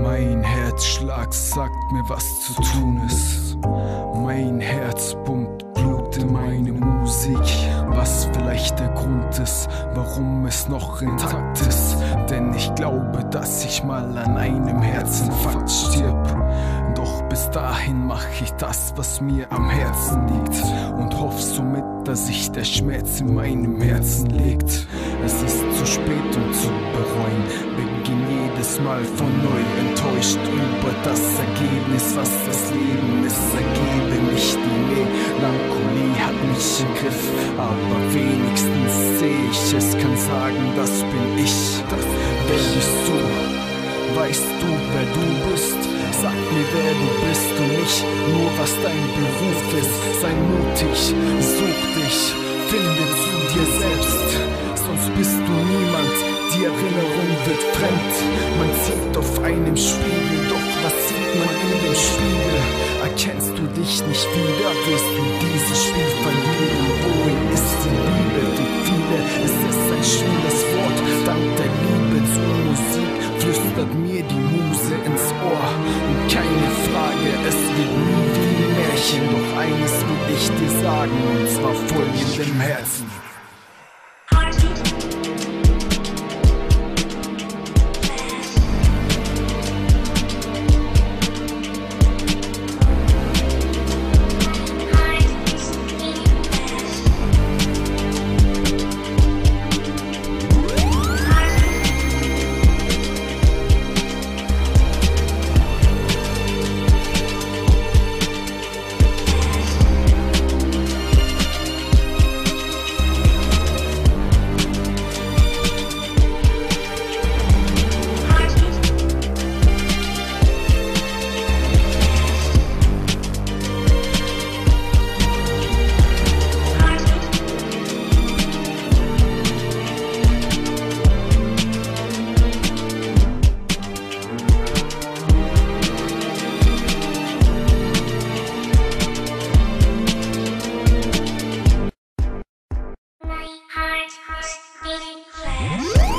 Mein Herzschlag sagt mir, was zu tun ist. Mein Herz pumpt Blut in meine Musik, was vielleicht der Grund ist, warum es noch intakt ist. Denn ich glaube, dass ich mal an einem Herzinfarkt stirb. Doch bis dahin mach ich das, was mir am Herzen liegt, und hoff somit, dass sich der Schmerz in meinem Herzen legt. Es ist zu spät, um zu bereuen, beginn jedes Mal von neu, enttäuscht über das Ergebnis, was das Leben ist. Ergebe nicht, die Melancholie hat mich im Griff, aber wenigstens seh ich es, kann sagen, das bin ich. Wer bist du? Weißt du, wer du bist? Sag mir, wer du bist und nicht nur, was dein Beruf ist. Sei mutig, such dich, finde zu dir selbst, sonst bist du niemand, die Erinnerung wird fremd. Man sieht auf einem Spiegel, doch was sieht man in dem Spiegel? Erkennst du dich nicht wieder, wirst du dieses Spiel verlieren. Wohin ist die Liebe? Für viele ist es ein schönes Wort. Dank der Liebe zur Musik flüstert mir die Muse ins Ohr. Und keine Frage, es wird nie wie ein Märchen. Doch eines will ich dir sagen, und zwar folgend im Herzen.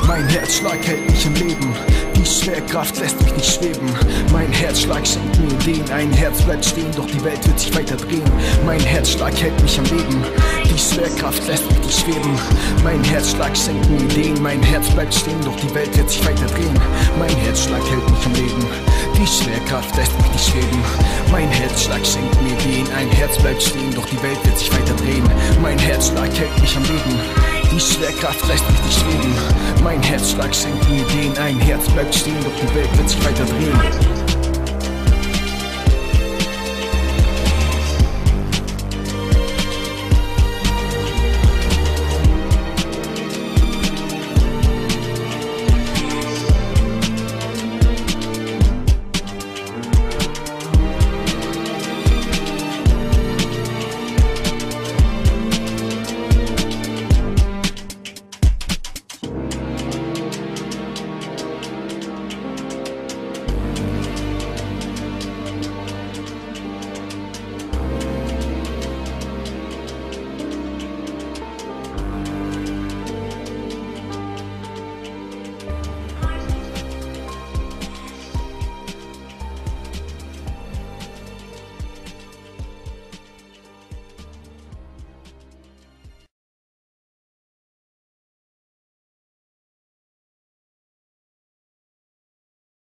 Mein Herzschlag hält mich im Leben, die Schwerkraft lässt mich nicht schweben. Mein Herzschlag schenkt mir Ideen, ein Herz bleibt stehen, doch die Welt wird sich weiter drehen. Mein Herzschlag hält mich am Leben, die Schwerkraft lässt mich nicht schweben. Mein Herzschlag schenkt mir Ideen, mein Herz bleibt stehen, doch die Welt wird sich weiter drehen. Mein Herzschlag hält mich am Leben, die Schwerkraft lässt mich nicht schweben. Mein Herzschlag schenkt mir Ideen, ein Herz bleibt stehen, doch die Welt wird sich weiter drehen. Mein Herzschlag hält mich am Leben, die Schwerkraft lässt mich nicht schweben. Mein Herzschlag schenkt mir Ideen, ein Herz bleibt stehen, doch die Welt wird sich weiter drehen.